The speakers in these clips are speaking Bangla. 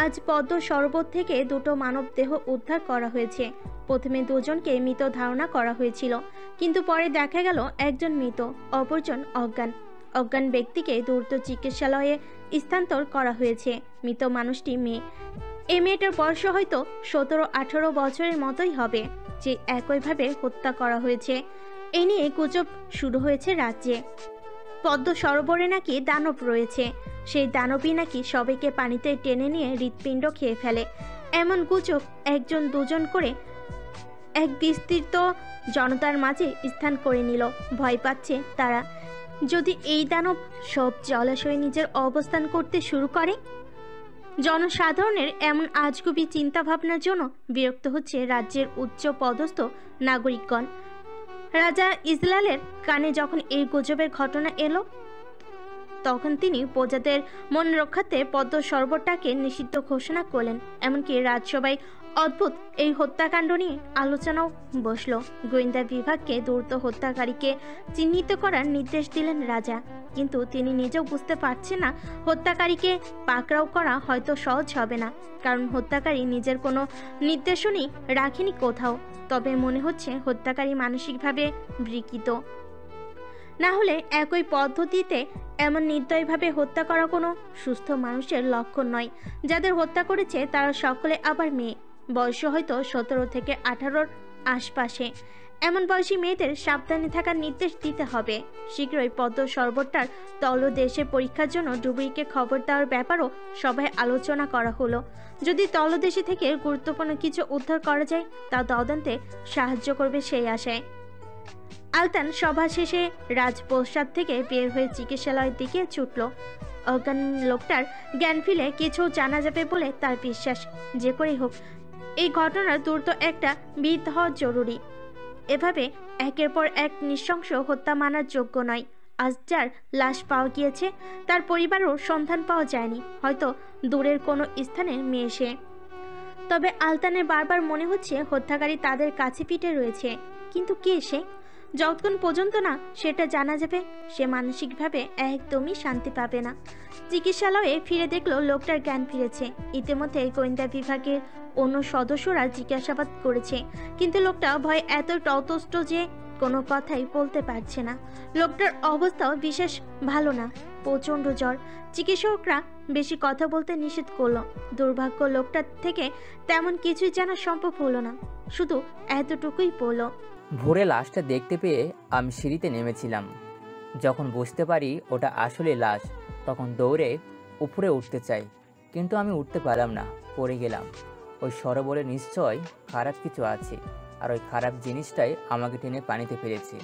আজ পদ্ম সরোবর থেকে দুটো মানব দেহ উদ্ধার করা হয়েছে। প্রথমে দুজনকে মৃত ধারণা করা হয়েছিল, কিন্তু পরে দেখা গেল একজন মৃত, অপরজন অজ্ঞান। অজ্ঞান ব্যক্তিকে দ্রুত চিকিৎসালয়ে স্থানান্তর করা হয়েছে। মৃত মানুষটি মেয়ে। এই মেয়েটার বয়স হয়তো 17-18 বছরের মতোই হবে, যে একইভাবে হত্যা করা হয়েছে। এ নিয়ে গুজব শুরু হয়েছে রাজ্যে। পদ্ম সরোবরে নাকি দানব রয়েছে, সেই দানবই নাকি সবাইকে পানিতে টেনে নিয়ে হৃৎপিণ্ড খেয়ে ফেলে। এমন গুজব একজন দুজন করে এক বিস্তৃত জনতার মাঝে স্থান করে নিল। ভয় পাচ্ছে তারা, যদি এই দানব সব জলাশয়ে নিজের অবস্থান করতে শুরু করে। জনসাধারণের এমন আজগুবি চিন্তাভাবনার জন্য বিরক্ত হচ্ছে রাজ্যের উচ্চ পদস্থ নাগরিকগণ। রাজা ইজলালের কানে যখন এই গুজবের ঘটনা এলো, তখন তিনি প্রজাদের মন রক্ষার্থে পদ্ম সরোবরটাকে নিষিদ্ধ ঘোষণা করলেন। এমনকি রাজসভায় অদ্ভুত এই হত্যাকাণ্ড নিয়ে আলোচনাও বসল। গোয়েন্দা বিভাগকে দ্রুত হত্যাকারীকে চিহ্নিত করার নির্দেশ দিলেন রাজা, কিন্তু তিনি নিজেও বুঝতে পারছেন না হত্যাকারীকে পাকড়াও করা হয়তো সহজ হবে না, কারণ হত্যাকারী নিজের কোনো নির্দেশনই রাখেনি কোথাও। তবে মনে হচ্ছে হত্যাকারী মানসিকভাবে বিকৃত, না হলে একই পদ্ধতিতে এমন নির্দয়ভাবে হত্যা করা কোনো সুস্থ মানুষের লক্ষণ নয়। যাদের হত্যা করেছে তারা সকলে আবার মেয়ে, বয়স হয়তো 17 থেকে 18-র আশপাশে। এমন বয়সী মেয়েদের সাবধানে থাকার নির্দেশ দিতে হবে। শীঘ্রই পদ্ম সরোবরটার তলদেশে পরীক্ষার জন্য ডুবুরিকে খবর দেওয়ার ব্যাপারও সভায় আলোচনা করা হলো। যদি তলদেশে থেকে গুরুত্বপূর্ণ কিছু উদ্ধার করা যায়, তা তদন্তে সাহায্য করবে সেই আশায়। আলতান সভা শেষে রাজপ্রসাদ থেকে বের হয়ে চিকিৎসালয়ের দিকে ছুটল। অজ্ঞান লোকটার জ্ঞান ফিরে কিছু জানা যাবে বলে তার বিশ্বাস। যে করেই হোক এই ঘটনার দ্রুত একটা বিহিত হওয়া জরুরি। এভাবে একের পর এক নৃশংস হত্যা মানার যোগ্য নয়। আজ যার লাশ পাওয়া গিয়েছে তার পরিবারও সন্ধান পাওয়া যায়নি, হয়তো দূরের কোনো স্থানের মেয়ে সে। তবে আলতানের বারবার মনে হচ্ছে হত্যাকারী তাদের কাছে পিঠে রয়েছে, কিন্তু কে সে? যতক্ষণ পর্যন্ত না সেটা জানা যাবে, সে মানসিকভাবে একদমই শান্তি পাবে না। চিকিৎসালয়ে ফিরে দেখলো লোকটার জ্ঞান ফিরেছে। ইতিমধ্যে গোয়েন্দা বিভাগের অন্য সদস্যরা জিজ্ঞাসাবাদ করেছে, কিন্তু লোকটা ভয়ে এত ততষ্ট যে কোনো কথাই বলতে পারছে না। লোকটার অবস্থাও বিশেষ ভালো না, প্রচণ্ড জ্বর। চিকিৎসকরা বেশি কথা বলতে নিষেধ করলো। দুর্ভাগ্য লোকটার থেকে তেমন কিছুই জানা সম্ভব হলো না, শুধু এতটুকুই বলল। ভোরে লাশটা দেখতে পেয়ে আমি সিঁড়িতে নেমেছিলাম। যখন বুঝতে পারি ওটা আসলে লাশ, তখন দৌড়ে উপরে উঠতে চাই, কিন্তু আমি উঠতে পারলাম না, পড়ে গেলাম। ওই সরোবরে নিশ্চয় খারাপ কিছু আছে, আর ওই খারাপ জিনিসটাই আমাকে টেনে পানিতে ফেলেছে।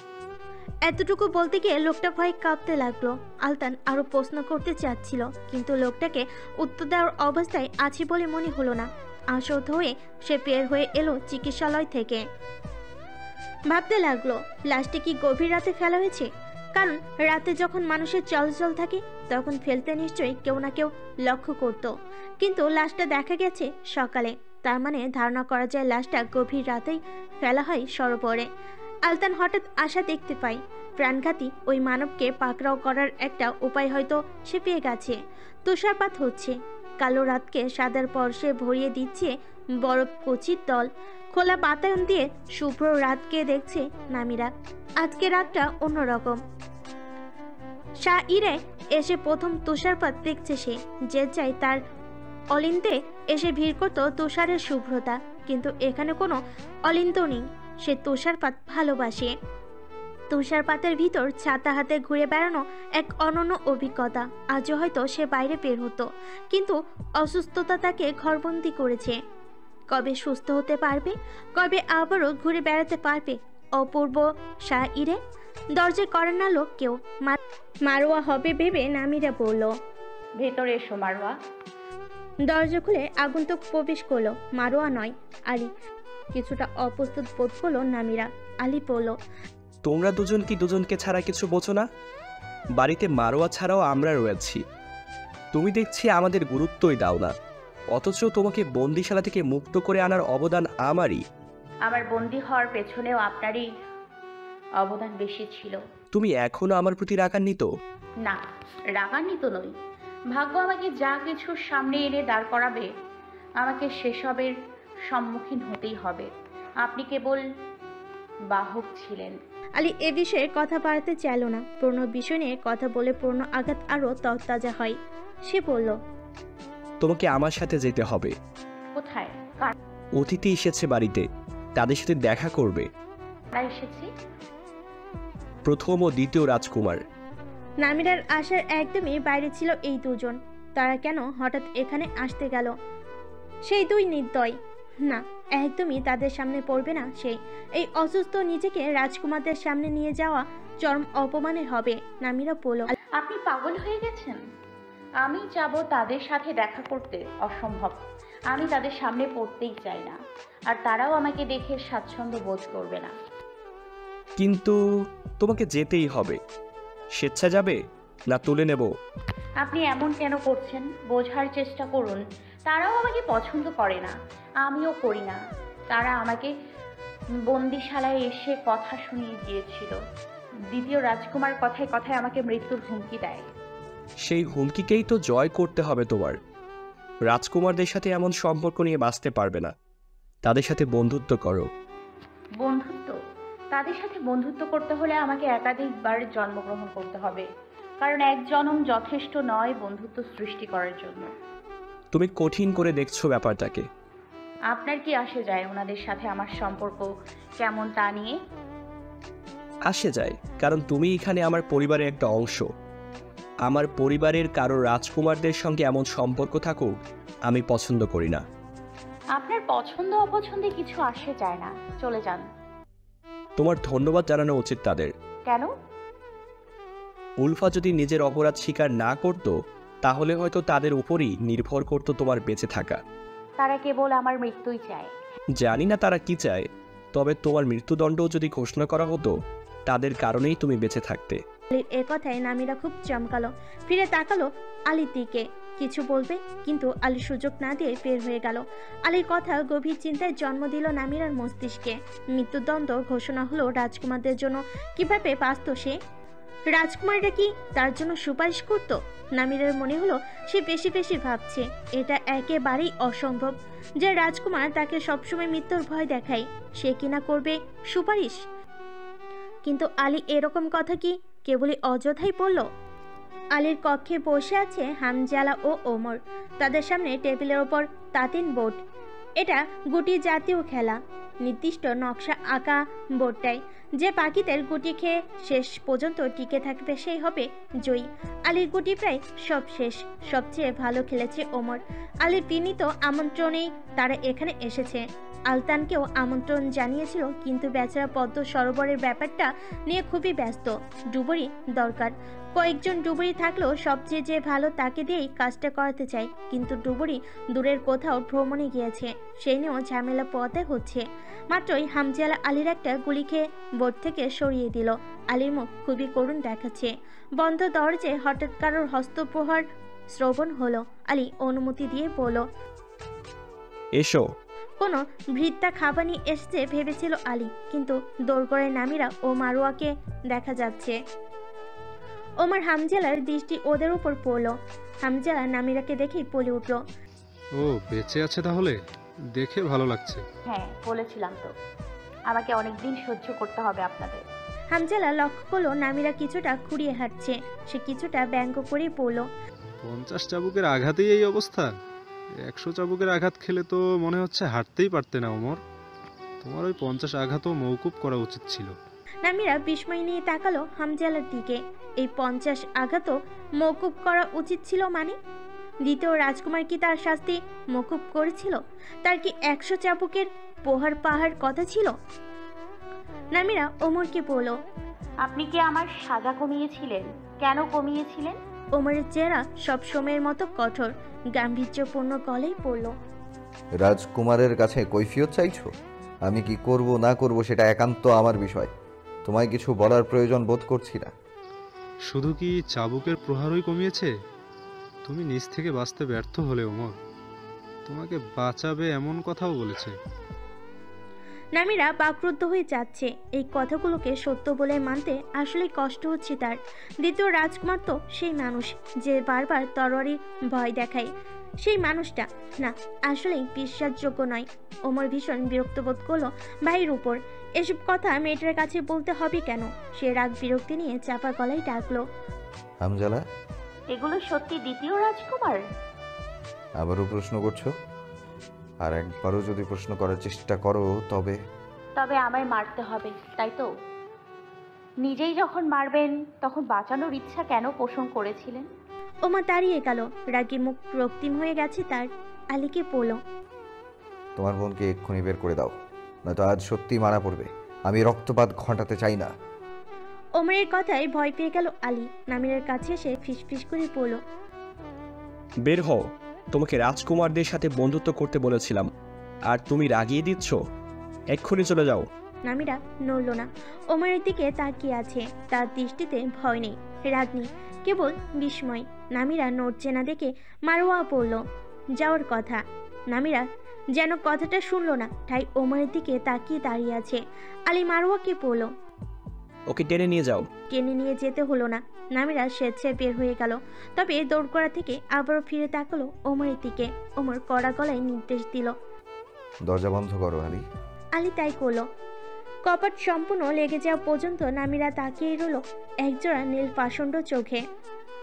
এতটুকু বলতে গিয়ে লোকটা ভয়ে কাঁপতে লাগলো। আলতান আরো প্রশ্ন করতে চাচ্ছিল, কিন্তু লোকটাকে উত্তর দেওয়ার অবস্থায় আছে বলে মনে হলো না। আশাহত হয়ে সে বের হয়ে এলো চিকিৎসালয় থেকে। ভাবতে লাগলো লাশটি কি গভীর রাতে ফেলা হয়েছে, কারণ রাতে যখন মানুষের চলাচল থাকে তখন ফেলতে নিশ্চয়ই কেউ না কেউ লক্ষ্য করত, কিন্তু লাশটা দেখা গেছে সকালে। তার মানে ধারণা করা যায় লাশটা গভীর রাতেই ফেলা হয় সরোবরে। আলতান হঠাৎ আশা দেখতে পায়, প্রাণঘাতী ওই মানবকে পাকড়াও করার একটা উপায় হয়তো সে পেয়ে গেছে। তুষারপাত হচ্ছে, কালো রাতকে সাদার পরশে ভরিয়ে দিচ্ছে বরফ কচির দল। খোলা বাতায়ন দিয়ে শুভ্র রাতকে দেখছে নামিরা। আজকে রাতটা অন্যরকম। শাইরে এসে প্রথম তুষারপাত দেখছে সে। যে চাই তার অলিন্দে এসে ভিড় করত তুষারের শুভ্রতা, কিন্তু এখানে কোনো অলিন্দ নেই। সে তুষারপাত ভালোবাসে। তুষারপাতের ভিতর ছাতা হাতে ঘুরে বেড়ানো এক অনন্য অভিজ্ঞতা। আজও হয়তো সে বাইরে বের হতো, কিন্তু অসুস্থতা তাকে ঘরবন্দি করেছে। কবে সুস্থ হতে পারবে, কবে আবারও ঘুরে বেড়াতে পারবে অপূর্ব শাইরে? দরজায় করেন না লোক কেউ। মারোয়া হবে ভেবে নামিরা বলল, ভেতরে এসো মারোয়া। দরজা খুলে আগন্তুক প্রবেশ করলো। মারোয়া নয়, আলী। কিছুটা অপ্রস্তুত বোধ করলো নামিরা। আলী বলল, তোমরা দুজন কি দুজনকে ছাড়া কিছু বোঝো না? বাড়িতে মারোয়া ছাড়াও আমরা রয়েছি, তুমি দেখছি আমাদের গুরুত্বই দাও না, অথচ তোমাকে বন্দিশালা থেকে মুক্ত করে আনার অবদান আমারই। আমার বন্দী হওয়ার পেছনেও আপনারই অবদান বেশি ছিল। তুমি এখনো আমার প্রতি রাগান্বিত? না, রাগান্বিত নই, ভাগ্য আমাকে যা কিছুর সামনে এনে দাঁড় করাবে আমাকে সেসবের সম্মুখীন হতেই হবে। আপনি কেবল বাহক ছিলেন। আলী এ বিষয়ে কথা বাড়াতে চাইল না। পূর্ণ বিষয় নিয়ে কথা বলে পূর্ণ আঘাত আরও তরতাজা হয়। সে বলল, তোমাকে আমার সাথে যেতে হবে। কোথায়? অতিথি এসেছে বাড়িতে, তাদের সাথে দেখা করবে। কারা এসেছি? প্রথম ও দ্বিতীয় রাজকুমার। নামিরার আসার একদমই বাইরে ছিল এই দুজন। তারা কেন হঠাৎ এখানে আসতে গেল? সেই দুই নির্দয় না, একদমই তাদের সামনে পড়বে না সে। এই অসুস্থ নিজেকে রাজকুমারদের সামনে নিয়ে যাওয়া চরম অপমানের হবে। নামিরা বলল, আপনি পাগল হয়ে গেছেন? আমি যাব তাদের সাথে দেখা করতে? অসম্ভব। আমি তাদের সামনে পড়তেই চাই না, আর তারাও আমাকে দেখে স্বাচ্ছন্দ্য বোধ করবে না। কিন্তু তোমাকে যেতেই হবে। স্বেচ্ছা যাবে না তুলে নেব? আপনি এমন কেন করছেন? বোঝার চেষ্টা করুন। তারাও আমাকে পছন্দ করে না, আমিও করি না। তারা আমাকে বন্দিশালায় এসে কথা শুনিয়ে গিয়েছিল। দ্বিতীয় রাজকুমার কথায় কথায় আমাকে মৃত্যুর হুমকি দেয়। সেই হুমকিকেই তো জয় করতে হবে তোমার। রাজকুমারদের সাথে এমন সম্পর্ক নিয়ে বাঁচতে পারবে না। তাদের সাথে বন্ধুত্ব করো। বন্ধুত্ব? তাদের সাথে বন্ধুত্ব করতে হলে আমাকে একাধিকবার জন্মগ্রহণ করতে হবে, কারণ এক জন্ম যথেষ্ট নয় বন্ধুত্ব সৃষ্টি করার জন্য। তুমি কঠিন করে দেখছো ব্যাপারটাকে। আপনার কি আসে যায় ওনাদের সাথে আমার সম্পর্ক কেমন তা নিয়ে? আসে যায়, কারণ তুমি এখানে আমার পরিবারের একটা অংশ। আমার পরিবারের কারো রাজকুমারদের সঙ্গে এমন সম্পর্ক থাকুক আমি পছন্দ করি না। আপনার পছন্দ অপছন্দে কিছু আসে যায় না, চলে যান। তোমার ধন্যবাদ জানানো উচিত তাদের। কেন? উলফা যদি নিজের অপরাধ স্বীকার না করত, তাহলে হয়তো তাদের উপরই নির্ভর করত তোমার বেঁচে থাকা। তারা কেবল আমার মৃত্যুই চায়। জানি না তারা কি চায়, তবে তোমার মৃত্যুদণ্ডও যদি ঘোষণা করা হতো, তাদের কারণেই তুমি বেঁচে থাকতে। আলীর এ কথায় নামিরা খুব চমকালো। ফিরে তাকালো আলীর দিকে। কিছু বলবে, কিন্তু আলী সুযোগ না দিয়ে বের হয়ে গেল। আলীর কথা গভীর চিন্তায় জন্ম দিল নামিরার মস্তিষ্কে। মৃত্যুদণ্ড ঘোষণা হলো রাজকুমারদের জন্য। কিভাবে বাঁচত সে? রাজকুমাররা কি তার জন্য সুপারিশ করত? নামিরার মনে হলো সে বেশি বেশি ভাবছে। এটা একেবারেই অসম্ভব যে রাজকুমার তাকে সবসময় মৃত্যুর ভয় দেখায়, সে কিনা করবে সুপারিশ। কিন্তু আলী এরকম কথা কি কেবলই অযথাই বলল? আলীর কক্ষে বসে আছে হামজালা ও ওমর। তাদের সামনে টেবিলের ওপর তাতিন বোর্ড। এটা গুটি জাতীয় খেলা। নির্দিষ্ট নকশা আঁকা বোর্ডটায় যে পাখিদের গুটি খেয়ে শেষ পর্যন্ত টিকে থাকবে সেই হবে জয়ী। আলীর গুটি প্রায় সব শেষ। সবচেয়ে ভালো খেলেছে ওমর। আলীর বিনীত আমন্ত্রণেই তারা এখানে এসেছে। আলতানকেও আমন্ত্রণ জানিয়েছিল, কিন্তু বেচারা পদ্ম সরোবরের ব্যাপারটা নিয়ে খুবই ব্যস্ত। ডুবুরি দরকার। কয়েকজন ডুবুরি থাকলেও সবচেয়ে যে ভালো তাকে দিয়েই কাজটা করাতে চাই, কিন্তু ডুবুরি দূরের কোথাও ভ্রমণে গিয়েছে, সেই নিয়েও ঝামেলা পোয়াতে হচ্ছে। মাত্রই হামজালা আলীর একটা গুলি খেয়ে বোর্ড থেকে সরিয়ে দিল। আলীর মুখ খুবই করুণ দেখাচ্ছে। বন্ধ দরজায় হঠাৎ কারোর হস্তপ্রহার শ্রবণ হলো। আলী অনুমতি দিয়ে বলল, এসো। কোনো ভৃত্যা খাবার নিয়ে এসছে ভেবেছিল আলী, কিন্তু দোরগড়ায় নামিরা ও মারোয়াকে দেখা যাচ্ছে। ওমর হামজালার দৃষ্টি ওদের উপর পড়ল। হামজালা নামিরাকে দেখেই বলে উঠল, ও বেঁচে আছে তাহলে, দেখে ভালো লাগছে। হ্যাঁ, বলেছিলাম তো, আমাকে অনেকদিন সহ্য করতে হবে আপনাদের। হামজালা লক্ষ্য করলো নামিরা কিছুটা খুঁড়িয়ে হাঁটছে। সে কিছুটা ব্যঙ্গ করেই বলল, 50 চাবুকের আঘাতেই এই অবস্থা? 100 চাবুকের আঘাত খেলে তো মনে হচ্ছে হাঁটতেই পারতে না ওমর। তোমার ওই 50 আঘাতও মওকুফ করা উচিত ছিল। নামিরা বিস্ময় নিয়ে তাকালো হামজালার দিকে। এই 50 আঘাতও মওকুফ করা উচিত ছিল মানে? দ্বিতীয় রাজকুমার কি তার শাস্তি মওকুফ করেছিল? তার কি 100 চাবুকের পোহার পাহাড় কথা ছিল? নামিরা ওমরকে বলল, আপনি কি আমার সাজা কমিয়েছিলেন? কেন কমিয়েছিলেন? ওমরের চেহারা সব সময়ের মতো কঠোর। গাম্ভীর্যপূর্ণ গলায় পড়ল, রাজকুমারের কাছে কৈফিয়ত চাইছো? আমি কি করব না করব সেটা একান্ত আমার বিষয়। তোমায় কিছু বলার প্রয়োজন বোধ করছি না। শুধু কি চাবুকের প্রহারই কমিয়েছে? তুমি নিজ থেকে বাঁচতে ব্যর্থ হলে ওমর। তোমাকে বাঁচাবে এমন কথাও বলেছে। নামিরা বাকরুদ্ধ হয়ে যাচ্ছে। এই কথাগুলোকে সত্য বলে মানতে আসলেই কষ্ট হচ্ছে তার। দ্বিতীয় রাজকুমার তো সেই মানুষ যে বারবার তরবারির ভয় দেখায়। সেই মানুষটা না, আসলেই বিশ্বাসযোগ্য নয়। ওমর ভীষণ বিরক্ত বোধ করলো ভাইয়ের উপর। এসব কথা মেয়েটার কাছে বলতে হবে কেন? সে রাগ বিরক্তি নিয়ে চাপা গলায় ডাকলো, হামজালা, এগুলো সত্যি দ্বিতীয় রাজকুমার? আবারও প্রশ্ন করছো? আর একবারও যদি প্রশ্ন করার চেষ্টা করো তবে তবে আমায় মারতে হবে, তাই তো? নিজেই যখন মারবেন তখন বাঁচানোর ইচ্ছা কেন পোষণ করেছিলেন? ওমর দাঁড়িয়ে গেল, রাগী মুখ রক্তিম হয়ে গেছে তার। আলীকে বলল, তোমার বোনকে এক্ষুনি বের করে দাও, নয়তো আজ সত্যি মারা পড়বে। আমি রক্তপাত ঘটাতে চাই না। ওমরের কথায় ভয় পেয়ে গেল আলী। নামিরার কাছে এসে ফিসফিস করে বলল, বের হও, তোমাকে রাজকুমারদের সাথে বন্ধুত্ব করতে বলেছিলাম, আর তুমি রাগিয়ে দিচ্ছ। এক্ষুনি চলে যাও। নামিরা নড়ল না, ওমরের দিকে তাকিয়ে আছে। তার দৃষ্টিতে ভয় নেই, রাগ নেই, কেবল বিস্ময়। নামিরা নড়ছে না দেখে মারোয়া বলল, যাওয়ার কথা। নামিরা যেন কথাটা শুনল না, তাই ওমরের দিকে তাকিয়ে দাঁড়িয়ে আছে। আলী মারোয়াকে বলল, ওকে টেনে নিয়ে যাও। টেনে নিয়ে যেতে হলো না, নামিরা স্বেচ্ছায় বের হয়ে গেল। তবে দৌড় করা থেকে আবারও ফিরে তাকালো ওমরের দিকে। ওমর কড়া গলায় নির্দেশ দিল, দরজা বন্ধ করো আলী। আলী তাই করলো। কপাট সম্পূর্ণ লেগে যাওয়া পর্যন্ত নামিরা তাকিয়ে রইল একজোড়া নীল পাষণ্ড চোখে।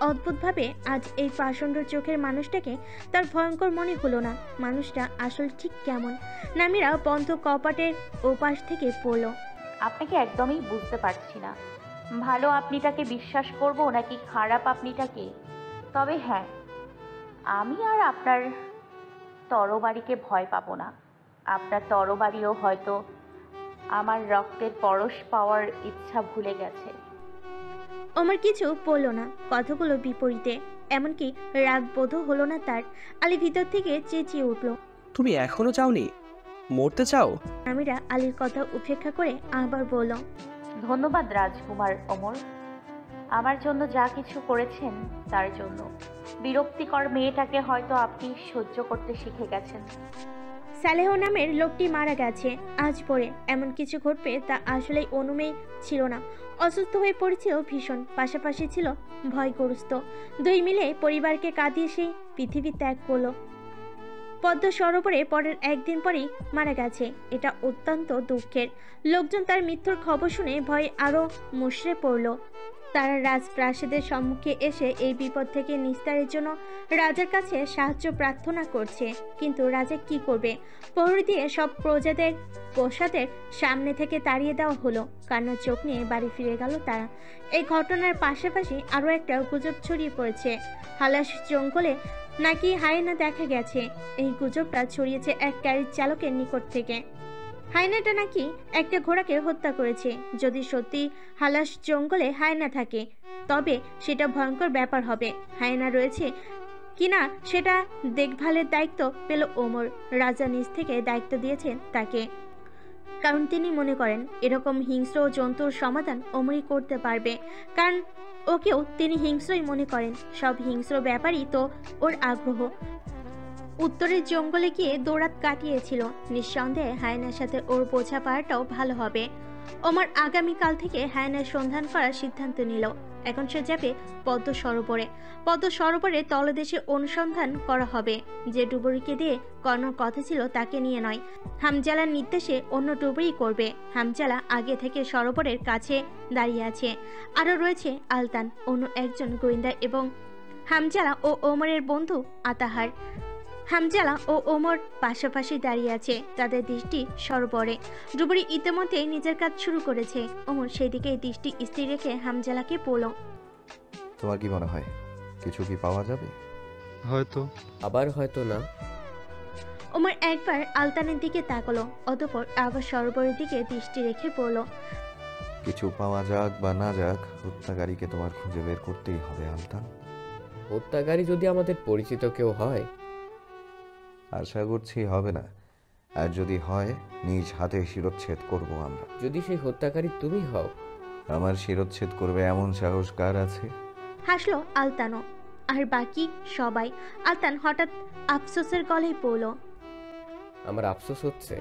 অদ্ভুতভাবে আজ এই পাষণ্ড চোখের মানুষটাকে তার ভয়ঙ্কর মনে হলো না। মানুষটা আসল ঠিক কেমন? নামিরা বন্ধ কপাটের ওপাশ থেকে পড়ল, আপনাকে একদমই বুঝতে পারছি না। ভালো আপনিটাকে বিশ্বাস করব নাকি খারাপ আপনিটাকে? তবে হ্যাঁ, আমি আর আপনার তরবারিকে ভয় পাবো না। আপনার তরবারিও হয়তো আমার রক্তের পরশ পাওয়ার ইচ্ছা ভুলে গেছে। ওমর কিছু বলল না, কথাগুলো বিপরীতে, এমনকি রাগবোধও হলো না তার। আলী ভিতর থেকে চেঁচিয়ে উঠল, তুমি এখনো চাওনি? মরতে চাও? নামিরা আলীর কথা উপেক্ষা করে আবার বলল, ধন্যবাদ রাজকুমার ওমর, আমার জন্য যা কিছু করেছেন তার জন্য। বিরক্তিকর মেয়েটাকে হয়তো আপনি সহ্য করতে শিখে গেছেন। সালেহ নামের লোকটি মারা গেছে আজ ভোরে। এমন কিছু ঘটবে তা আসলেই অনুমেয় ছিল না। অসুস্থ হয়ে পড়েছিল ভীষণ, পাশাপাশি ছিল ভয়গ্রস্ত। দুই মিলে পরিবারকে কাঁদিয়ে সেই পৃথিবী ত্যাগ করলো। পদ্ম সরোবরে পরের একদিন পরেই মারা গেছে। এটা অত্যন্ত দুঃখের। লোকজন তার মৃত্যুর খবর শুনে ভয়ে আরও মুষড়ে পড়ল। তারা রাজপ্রাসাদের সম্মুখে এসে এই বিপদ থেকে নিস্তারের জন্য রাজার কাছে সাহায্য প্রার্থনা করছে। কিন্তু রাজা কি করবে? প্রহরী দিয়ে সব প্রজাদের প্রাসাদের সামনে থেকে তাড়িয়ে দেওয়া হলো। কান্নার চোখ নিয়ে বাড়ি ফিরে গেল তারা। এই ঘটনার পাশাপাশি আরও একটা গুজব ছড়িয়ে পড়েছে। হালাস জঙ্গলে নাকি হায়েনা দেখা গেছে। এই গুজবটা ছড়িয়েছে এক গাড়ির চালকের নিকট থেকে। হায়নাটা নাকি একটা ঘোড়াকে হত্যা করেছে। যদি সত্যি হালাস জঙ্গলে হায়না থাকে তবে সেটা ভয়ঙ্কর ব্যাপার হবে। হায়না রয়েছে কিনা সেটা দেখভালের দায়িত্ব পেল ওমর। রাজা নিজ থেকে দায়িত্ব দিয়েছেন তাকে, কারণ তিনি মনে করেন এরকম হিংস্র জন্তুর সমাধান ওমরই করতে পারবে। কারণ ওকেও তিনি হিংস্রই মনে করেন। সব হিংস্র ব্যাপারই তো ওর আগ্রহ। উত্তরের জঙ্গলে গিয়ে দৌড়াত কাটিয়েছিল। নিঃসন্দেহে হায়নার সাথে ওর বোঝাপড়াটাও ভালো হবে। ওমর আগামীকাল থেকে হায়নার সন্ধান করার সিদ্ধান্ত নিল। এখন সে যাবে পদ্ম সরোবরে। পদ্ম সরোবরের তলদেশে অনুসন্ধান করা হবে। যে ডুবুরিকে দিয়ে করানোর কথা ছিল তাকে নিয়ে নয়, হামজালার নির্দেশে অন্য ডুবুরি করবে। হামজালা আগে থেকে সরোবরের কাছে দাঁড়িয়ে আছে। আরও রয়েছে আলতান, অন্য একজন গোয়েন্দা, এবং হামজালা ও ওমরের বন্ধু আতাহার। হামজালা ও ওমর পাশাপাশি দাঁড়িয়ে আছে, তাদের দৃষ্টি সরোবরে। ডুবুরি ইতিমধ্যে নিজের কাজ শুরু করেছে। ওমর সেই দিকে দৃষ্টি স্থির রেখে হামজালাকে বলল, তোমার কি মনে হয় কিছু কি পাওয়া যাবে? হয়তো। আবার হয়তো না। ওমর একবার আলতানের দিকে তাকালো, অতঃপর আবার সরোবরের দিকে দৃষ্টি রেখে বলল, কিছু পাওয়া যাক বা না যাক, হত্যাকারীকে তোমার খুঁজে বের করতেই হবে আলতান। হত্যাকারী যদি আমাদের পরিচিত কেউ হয়? আশা করছি হবে না, আর যদি হয় নিজ হাতে শিরচ্ছেদ করব আমরা। যদি সেই হত্যাকারী তুমি হও? আমার শিরচ্ছেদ করবে এমন সাহস কার আছে? হাসলো আলতানও, আর বাকি সবাই। আলতান হঠাৎ আফসোসের গলায় বলল, আমার আফসোস হচ্ছে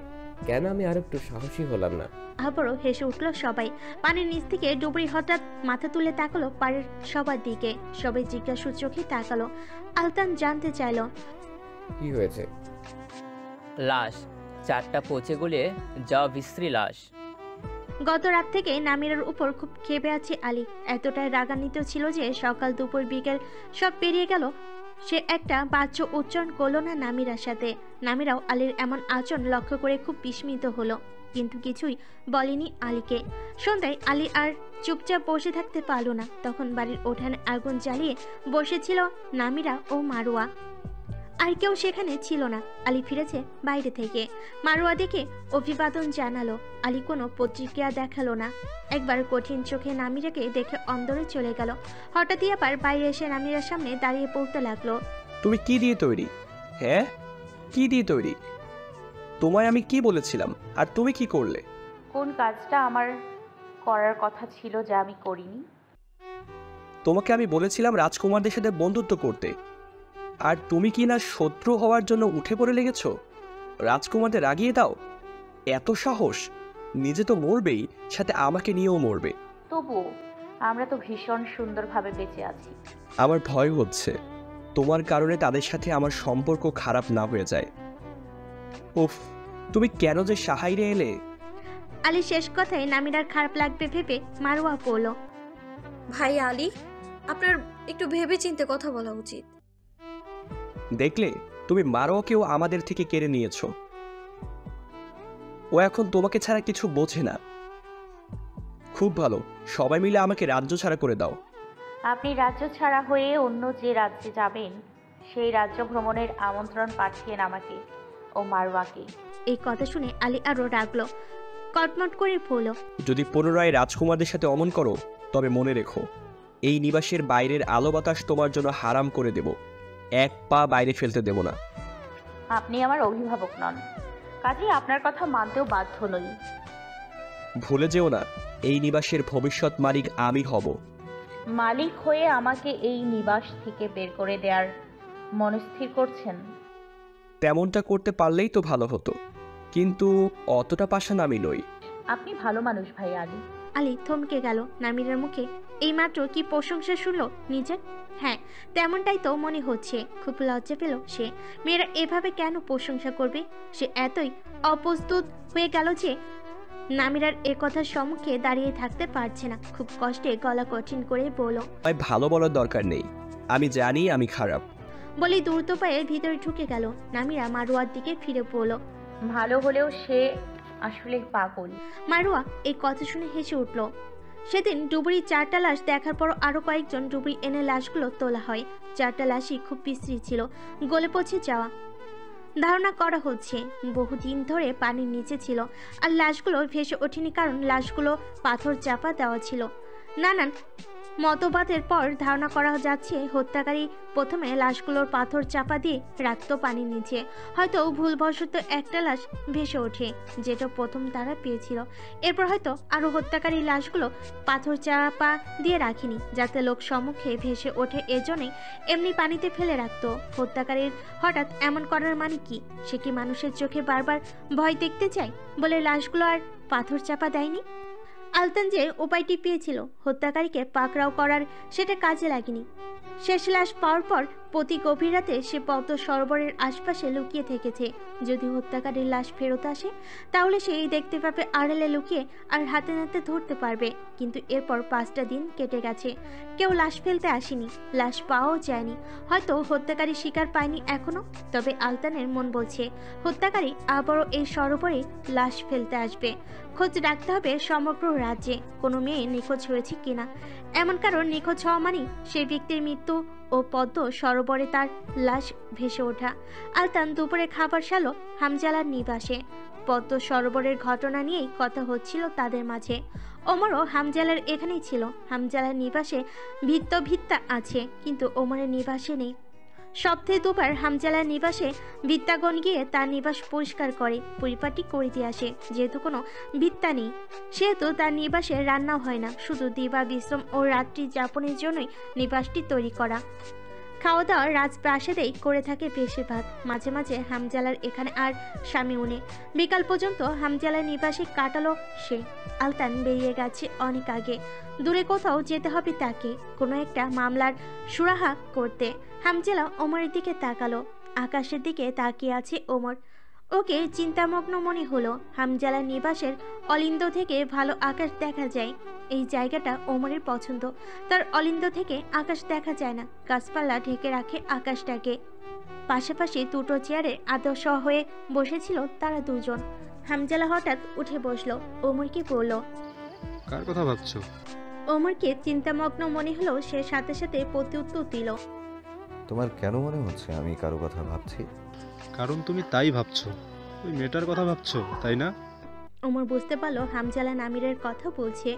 কেন আমি আর একটু সাহসী হলাম না? আবারও হেসে উঠল সবাই। পানির নিচ থেকে ডুবুরি হঠাৎ মাথা তুলে তাকালো পাড়ের সবার দিকে। সবাই জিজ্ঞাসু চোখে তাকালো। আলতান জানতে চাইল, কি হয়েছে? লাশ, 4টা পচে গলে যাওয়া বিশ্রী লাশ। গত রাত থেকে নামিরার উপর খুব ক্ষেপে আছে আলী। এতটাই রাগান্বিত ছিল যে সকাল দুপুর বিকেল সব পেরিয়ে গেল, সে একটা বাচ্চ উচ্চারণ করলো না নামিরার সাথে। নামিরাও আলীর এমন আচরণ লক্ষ্য করে খুব বিস্মিত হলো, কিন্তু কিছুই বলেনি আলীকে। সন্ধ্যায় আলী আর চুপচাপ বসে থাকতে পারল না। তখন বাড়ির উঠানে আগুন জ্বালিয়ে বসেছিল নামিরা ও মারুয়া। আর কেউ সেখানে ছিল না। আলী ফিরেছে বাইরে থেকে। মারুয়া দেখে অভিবাদন জানালো। আলী কোনো প্রতিক্রিয়া দেখালো না। একবার কঠিন চোখে নামিরাকে দেখে অন্দরে চলে গেল। হঠাৎই আবার বাইরে এসে নামিরার সামনে দাঁড়িয়ে পড়তে লাগলো। তুমি কি দিয়ে তৈরি? হ্যাঁ, কি দিয়ে তৈরি? তোমায় আমি কি বলেছিলাম আর তুমি কি করলে? কোন কাজটা আমার করার কথা ছিল যা আমি করিনি? তোমাকে আমি বলেছিলাম রাজকুমারদের সাথে বন্ধুত্ব করতে, আর তুমি কি না শত্রু হওয়ার জন্য উঠে পড়ে লেগেছ? রাজকুমারদের রাগিয়ে দাও? এত সাহস! নিজে তো মরবেই, সাথে আমাকে নিয়েও মরবে। তবুও আমরা তো ভীষণ সুন্দরভাবে বেঁচে আছি। আমার ভয় হচ্ছে তোমার কারণে তাদের সাথে আমার সম্পর্ক খারাপ না হয়ে যায়। উফ, তুমি কেন যে সাহায্যে এলে? আলী শেষ কথায় নামিরার খারাপ লাগবে ভেবে মারুয়া পড়ল। ভাই আলী, আপনার একটু ভেবে চিন্তে কথা বলা উচিত। দেখলে, তুমি মারোয়াকেও আমাদের থেকে কেড়ে নিয়েছো। ও এখন তোমাকে ছাড়া কিছু বোঝে না। খুব ভালো, সবাই মিলে আমাকে রাজ্য ছাড়া করে দাও। আপনি রাজ্য ছাড়া হয়ে অন্য যে রাজ্যে যাবেন সেই রাজ্য ভ্রমণের আমন্ত্রণ পাঠিয়েন আমাকে ও মারওয়াকে। এই কথা শুনে আলী আরো রাগলো, কটমট করে পড়ল। যদি পুনরায় রাজকুমারদের সাথে অমন করো, তবে মনে রেখো, এই নিবাসের বাইরের আলো বাতাস তোমার জন্য হারাম করে দেব। এক পা বাইরে ফেলতে দেব না। আপনি আমার অভিভাবক নন, কাজেই আপনার কথা মানতেও বাধ্য নই। ভুলে যেও না, এই নিবাসের ভবিষ্যৎ মালিক আমি হব। মালিক হয়ে আমাকে এই নিবাস থেকে বের করে দেওয়ার মনস্থির করছেন? তেমনটা করতে পারলেই তো ভালো হতো, কিন্তু অতটা পাষাণ আমি নই। আপনি ভালো মানুষ ভাই আলী। আলী থমকে গেল। নামিরার মুখে এইমাত্র কি প্রশংসা শুনল নিজের? হ্যাঁ, তেমনটাই তো মনে হচ্ছে। খুব লজ্জা পেল সে। মেয়েরা এভাবে কেন প্রশংসা করবে? সে এতই অপ্রস্তুত হয়ে গেল যে নামিরার এ কথার সম্মুখে দাঁড়িয়ে থাকতে পারছে না। খুব কষ্টে গলা কঠিন করে বলল, আমায় ভালো বলার দরকার নেই, আমি জানি আমি খারাপ। বলি দ্রুত পায়ে ভিতরে ঢুকে গেল। নামিরা মারুয়ার দিকে ফিরে পড়ল। ভালো হলেও সে আসলে পাগল। মারুয়া এই কথা শুনে হেসে উঠল। সেদিন ডুবুরি 4টা লাশ দেখার পর আরো কয়েকজন ডুবুরি এনে লাশগুলো তোলা হয়। 4টা লাশই খুব বিশ্রী ছিল, গলে পচে যাওয়া। ধারণা করা হচ্ছে বহুদিন ধরে পানির নিচে ছিল, আর লাশগুলো ভেসে ওঠেনি কারণ লাশগুলো পাথর চাপা দেওয়া ছিল। নানান মতবাদের পর ধারণা করা যাচ্ছে হত্যাকারী প্রথমে লাশগুলোর পাথর চাপা দিয়ে রাখত পানির নিচে। হয়তো ভুলবশত একটা লাশ ভেসে ওঠে, যেটা প্রথম তারা পেয়েছিল। এরপর হয়তো আরো হত্যাকারী লাশগুলো পাথর চাপা দিয়ে রাখেনি, যাতে লোক সম্মুখে ভেসে ওঠে, এজন্যই এমনি পানিতে ফেলে রাখতো। হত্যাকারীর হঠাৎ এমন করার মানে কি? সে কি মানুষের চোখে বারবার ভয় দেখতে চায় বলে লাশগুলো আর পাথর চাপা দেয়নি? আলতান যে উপায়টি পেয়েছিল হত্যাকারীকে পাকড়াও করার, সেটা কাজে লাগেনি। শেষ লাশ পাওয়ার পর প্রতি গভীর রাতে সে পদ্ম সরোবরের আশপাশে লুকিয়ে থেকেছে। যদি হত্যাকারীর লাশ ফেরত আসে, তাহলে সেই দেখতে পাবে আড়ালে লুকিয়ে আর হাতে নাতে ধরতে পারবে। কিন্তু এরপর 5টা দিন কেটে গেছে, কেউ লাশ ফেলতে আসেনি, লাশ পাওয়াও যায়নি। হয়তো হত্যাকারী শিকার পায়নি এখনো। তবে আলতানের মন বলছে হত্যাকারী আবারও এই সরোবরে লাশ ফেলতে আসবে। খোঁজ রাখতে হবে সমগ্র রাজ্যে কোনো মেয়ে নিখোঁজ হয়েছে কিনা। এমন কারণ নিখোঁজ হওয়া মানেই সেই ব্যক্তির মৃত্যু ও পদ্ম সরোবরে তার লাশ ভেসে ওঠা। আলতান দুপুরে খাবার সারল হামজালার নিবাসে। পদ্ম সরোবরের ঘটনা নিয়েই কথা হচ্ছিল তাদের মাঝে। ওমরও হামজালার এখানেই ছিল। হামজালার নিবাসে ভিত্তা আছে, কিন্তু ওমরের নিবাসে নেই। সপ্তাহে দুবার হামজালার নিবাসে ভিত্তাগণ গিয়ে তার নিবাস পরিষ্কার করে, পরিপাটি করে দিয়ে আসে। যেহেতু কোনো ভিত্তা নেই, সেহেতু তার নিবাসে রান্নাও হয় না, শুধু দিবা বিশ্রাম ও রাত্রি যাপনের জন্যই নিবাসটি তৈরি করা। খাওয়া দাওয়া রাজপ্রাসাদেই করে থাকে বেশিরভাগ। মাঝে মাঝে হামজালার এখানে আর স্বামী উনি। বিকাল পর্যন্ত হামজালার নিবাসে কাটালো সে। আলতান বেরিয়ে গেছে অনেক আগে। দূরে কোথাও যেতে হবে তাকে, কোনো একটা মামলার সুরাহা করতে। হামজালা ওমরের দিকে তাকালো। আকাশের দিকে তাকিয়ে আছে ওমর। ওকে চিন্তামগ্ন মনে হলো। হামজালার নিবাসের অলিন্দ থেকে ভালো আকাশ দেখা যায়। এই জায়গাটা ওমরের পছন্দ। তার অলিন্দ থেকে আকাশ দেখা যায় না, গাছপালা ঢেকে রাখে আকাশটাকে। পাশাপাশি দুটো চেয়ারে আদর্শ হয়ে বসেছিল তারা দুজন। হামজালা হঠাৎ উঠে বসলো, ওমরকে বলল। কার কথা ভাবছো? ওমরকে চিন্তামগ্ন মনে হলো, সে সাথে সাথে প্রত্যুত্তর দিল। তোমার কেন মনে হচ্ছে আমি কারো কথা ভাবছি? কারণ তুমি তাই ভাবছো, ওই মেয়েটার কথা ভাবছো, তাই না? ওমর বুঝতে পারলো হামজালা নামিরের কথা বলছে।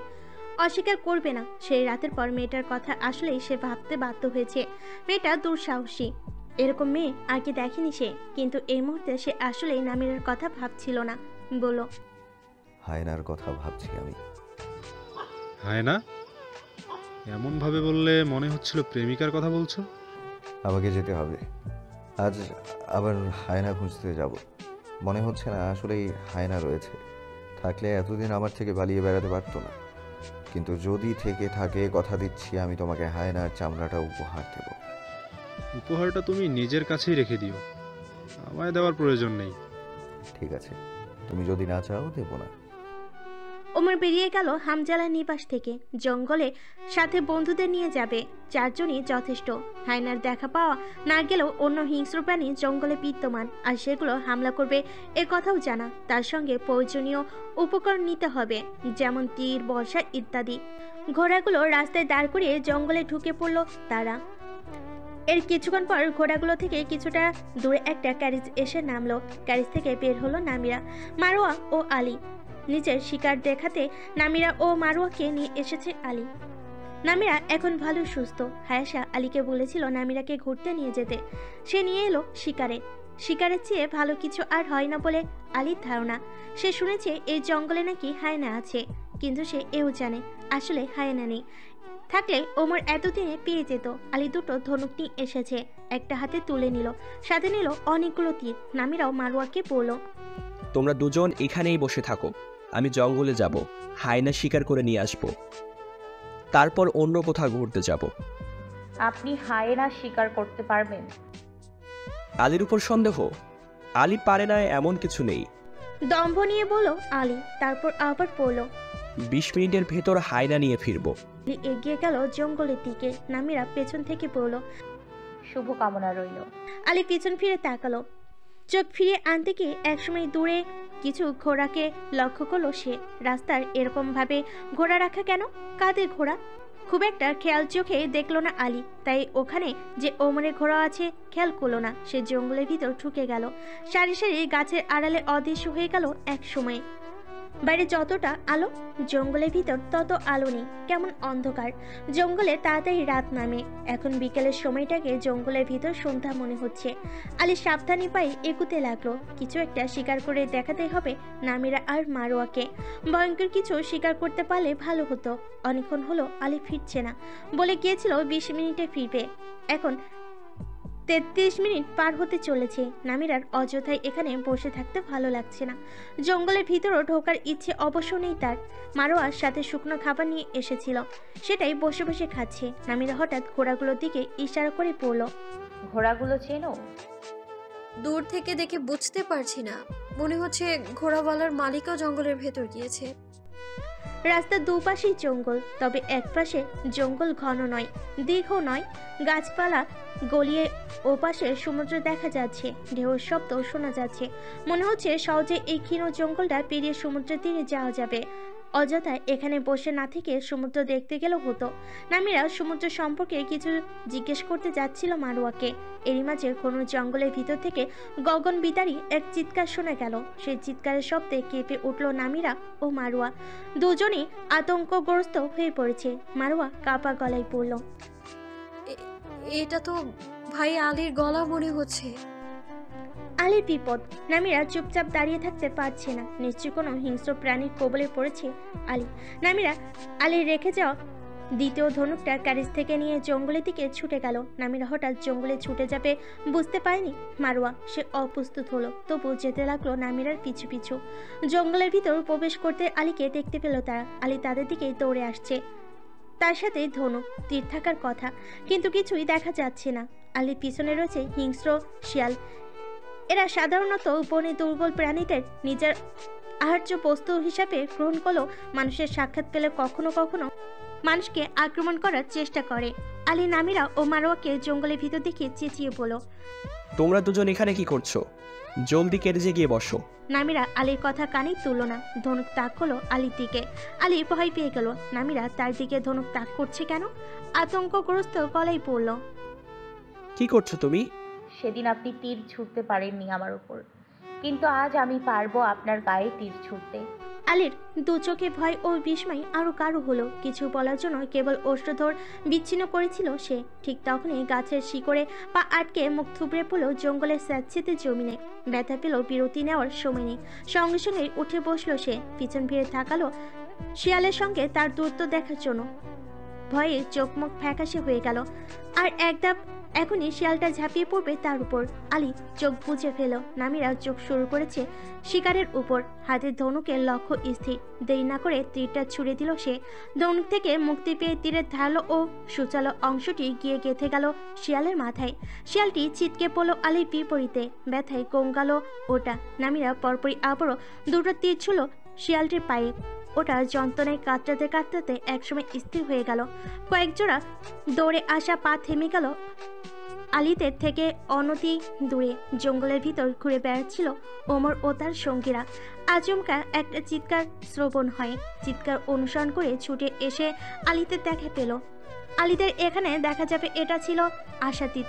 অস্বীকার করবে না, সেই রাতের পর মেয়েটার কথা আসলেই সে ভাবতে বাধ্য হয়েছে। মেয়েটা দুঃসাহসী, এরকম মেয়ে আগে দেখেনি সে। কিন্তু এই মুহূর্তে সে আসলেই নামিরের কথা ভাবছিল না। বলল, হায়নার কথা ভাবছি আমি। হায়না? এমন ভাবে বললে মনে হচ্ছিল প্রেমিকার কথা বলছো। আমাকে যেতে হবে, আজ আবার হায়না খুঁজতে যাব। মনে হচ্ছে না আসলেই হায়না রয়েছে। থাকলে এতদিন আমার থেকে পালিয়ে বেড়াতে পারতো না। কিন্তু যদি থেকে থাকে, কথা দিচ্ছি আমি তোমাকে হায়নার চামড়াটা উপহার দেব। উপহারটা তুমি নিজের কাছেই রেখে দিও, আমায় দেওয়ার প্রয়োজন নেই। ঠিক আছে, তুমি যদি না চাও দেব না। ওমর বেরিয়ে গেল হামজালার নিবাস থেকে। জঙ্গলে সাথে বন্ধুদের নিয়ে যাবে, চারজনই যথেষ্ট। হায়নার দেখা পাওয়া না গেলেও অন্য হিংস্র প্রাণী জঙ্গলে বিদ্যমান, আর সেগুলো হামলা করবে এ কথাও জানা। তার সঙ্গে প্রয়োজনীয় উপকরণ নিতে হবে, যেমন তীর, বর্ষা ইত্যাদি। ঘোড়াগুলো রাস্তায় দাঁড় করিয়ে জঙ্গলে ঢুকে পড়ল তারা। এর কিছুক্ষণ পর ঘোড়াগুলো থেকে কিছুটা দূরে একটা ক্যারিজ এসে নামলো। ক্যারিজ থেকে বের হলো নামিরা, মারোয়া ও আলী। নিজের শিকার দেখাতে নামিরা ও মারোয়াকে নিয়ে এসেছে আলী। নামিরা এখন ভালো সুস্থ। হায়াশা আলীকে বলেছিল নামিরাকে ঘুরতে নিয়ে যেতে। সে নিয়ে এলো শিকারে। শিকারের চেয়ে ভালো কিছু আর হয় না বলে আলীর ধারণা। সে শুনেছে এই জঙ্গলে নাকি হায়না আছে, কিন্তু সে এও জানে আসলে হায়না নেই। থাকলে ওমর এতদিনে পেয়ে যেত। আলী দুটো ধনুক নিয়ে এসেছে, একটা হাতে তুলে নিল, সাথে নিল অনেকগুলো তীর। নামিরাও মারোয়াকে বলল, তোমরা দুজন এখানেই বসে থাকো, আমি জঙ্গলে যাব, হায়না শিকার করে নিয়ে আসব, তারপর অন্য কোথাও ঘুরতে যাব। আপনি হায়না শিকার করতে পারবেন? আলীর উপর সন্দেহ? আলী পারে না এমন কিছু নেই। দম্ভ নিয়ে বলল আলী। তারপর আবার পড়ল, 20 মিনিটের ভেতর হায়না নিয়ে ফিরবো। আলী এগিয়ে গেল জঙ্গলের দিকে। নামিরা পেছন থেকে পড়ল। শুভকামনা রইল। আলী পিছন ফিরে তাকালো। চোখ ফিরিয়ে আনতে গিয়ে একসময় দূরে কিছু ঘোড়াকে লক্ষ্য করলো সে। রাস্তার এরকম ভাবে ঘোড়া রাখা কেন? কাদের ঘোড়া? খুব একটা খেয়াল চোখে দেখলো না আলী। তাই ওখানে যে ওমরের ঘোড়া আছে খেয়াল করলো না। সে জঙ্গলের ভিতর ঢুকে গেল। সারি সারি গাছের আড়ালে অদৃশ্য হয়ে গেল এক সময়। বাইরে যতটা আলো, জঙ্গলের ভিতর তত আলো নেই, কেমন অন্ধকার। জঙ্গলে তাড়াতাড়ি রাত নামে। এখন বিকেলের সময়টাকে জঙ্গলের ভিতর সন্ধ্যা মনে হচ্ছে। আলী সাবধানী পায়ে এগুতে লাগলো। কিছু একটা শিকার করে দেখাতে হবে নামিরা আর মারোয়াকে। ভয়ঙ্কর কিছু শিকার করতে পারলে ভালো হতো। অনেকক্ষণ হলো আলী ফিরছে না। বলে গিয়েছিল 20 মিনিটে ফিরবে, এখন 33 মিনিট পার হতে চলেছে। নামিরার অযথায় এখানে বসে থাকতে ভালো লাগছে না। জঙ্গলের ভিতরও ঢোকার ইচ্ছে অবশ্য নেই তার। মারোয়ার সাথে শুকনো খাবার নিয়ে এসেছিল, সেটাই বসে বসে খাচ্ছে। নামিরা হঠাৎ ঘোড়াগুলোর দিকে ইশারা করে পড়ল, ঘোড়াগুলো চেনো? দূর থেকে দেখে বুঝতে পারছি না, মনে হচ্ছে ঘোড়াওয়ালার মালিকও জঙ্গলের ভেতর গিয়েছে। রাস্তার দুপাশেই জঙ্গল, তবে একপাশে জঙ্গল ঘন নয়, দীর্ঘ নয়। গাছপালা গলিয়ে ওপাশে সমুদ্র দেখা যাচ্ছে, ঢেউর শব্দ শোনা যাচ্ছে। মনে হচ্ছে সহজে এই ক্ষীণ জঙ্গলটা পেরিয়ে সমুদ্রের তীরে যাওয়া যাবে। অযথা এখানে বসে না থেকে সমুদ্র দেখতে গেলেও হতো। নামিরা সমুদ্র সম্পর্কে কিছু জিজ্ঞেস করতে যাচ্ছিল মারোয়াকে। এরই মাঝে কোনো জঙ্গলের ভিতর থেকে গগন বিদারী এক চিৎকার শোনা গেল। সেই চিৎকারের শব্দে কেঁপে উঠল নামিরা ও মারোয়া। দুজনেই আতঙ্কগ্রস্ত হয়ে পড়েছে। মারোয়া কাঁপা গলায় বলল, এটা তো ভাই আলীর গলা মনে হচ্ছে। আলীর বিপদ। নামিরা চুপচাপ দাঁড়িয়ে থাকতে পারছে না। নিশ্চয়ই কোনো হিংস্র প্রাণীর কবলে পড়েছে আলী। নামিরা আলীর রেখে যাওয়া দ্বিতীয় ধনুকটা ক্যারেজ থেকে নিয়ে জঙ্গলের দিকে ছুটে গেল। নামিরা হঠাৎ জঙ্গলে ছুটে যাবে বুঝতে পারেনি মারোয়া। সে অপ্রস্তুত হলো, তবু যেতে লাগলো নামিরার পিছু পিছু। জঙ্গলের ভিতর প্রবেশ করতে আলীকে দেখতে পেল তারা। আলী তাদের দিকে দৌড়ে আসছে, তার সাথে ধনুক তীর থাকার কথা, কিন্তু কিছুই দেখা যাচ্ছে না। আলীর পিছনে রয়েছে হিংস্র শিয়াল। এরা সাধারণত বনে দুর্বল প্রাণীদের নিজের আহার্য বস্তু হিসাবে গ্রহণ করলেও মানুষের সাক্ষাৎ পেলে কখনো কখনো মানুষকে আক্রমণ করার চেষ্টা করে। আলী নামিরা ও মারোয়াকে জঙ্গলের ভিতর দেখে চেঁচিয়ে বলল, তোমরা দুজন এখানে কি করছো? জলদি কেরেজে গিয়ে বসো। নামিরা আলীর কথা কানে তুলল না। ধনুক তাক হলো আলীর দিকে। আলী ভয় পেয়ে গেল। নামিরা তার দিকে ধনুক তাক করছে কেন? আতঙ্কগ্রস্ত গলায় পড়ল, কি করছো তুমি? সেদিন আপনি তীর ছুটতে পারেননি আমার উপর, কিন্তু আজ আমি পারবো আপনার গায়ে তীর ছুটতে। আলীর দু চোখে ভয় ও বিস্ময় আরো কারো হলো। কিছু বলার জন্য কেবল অস্ত্রধর বিচ্ছিন্ন করেছিল সে। ঠিক তখনই গাছের শিকড়ে পা আটকে মুখ থুবড়ে পড়ল জঙ্গলের স্যাঁতসেঁতে জমিনে। ব্যথা পেল, বিরতি নেওয়ার সময় নেই। সঙ্গে সঙ্গে উঠে বসলো সে। পিছন ফিরে তাকালো শিয়ালের সঙ্গে তার দূরত্ব দেখার জন্য। ভয়ে চোখ মুখ ফ্যাকাশে হয়ে গেল। আর একদম এখনই শিয়ালটা ঝাঁপিয়ে পড়বে তার উপর। আলী চোখ বুজে ফেল। নামিরা চোখ শুরু করেছে শিকারের উপর। হাতের ধনুকের লক্ষ্য স্থির। দেরি না করে তীরটা ছুড়ে দিল সে। ধনুক থেকে মুক্তি পেয়ে তীরের ধারালো ও সুচালো অংশটি গিয়ে গেঁথে গেল শিয়ালের মাথায়। শিয়ালটি ছিটকে পড়ল আলীর বিপরীতে। ব্যথায় গঙ্গালো ওটা। নামিরা পরপরই আবারও দুটো তীর ছিল শিয়ালটির পায়ে। ওটা যন্ত্রণায় কাতরাতে কাতরাতে একসময় স্থির হয়ে গেল। কয়েকজোড়া দৌড়ে আসা পা থেমে গেল আলীদের থেকে অনতি দূরে। জঙ্গলের ভিতর ঘুরে বেড়াচ্ছিল ওমর ও তার সঙ্গীরা। আচমকা একটা চিৎকার শ্রবণ হয়। চিৎকার অনুসরণ করে ছুটে এসে আলীদের দেখা পেল। আলীদের এখানে দেখা যাবে এটা ছিল আশাতীত।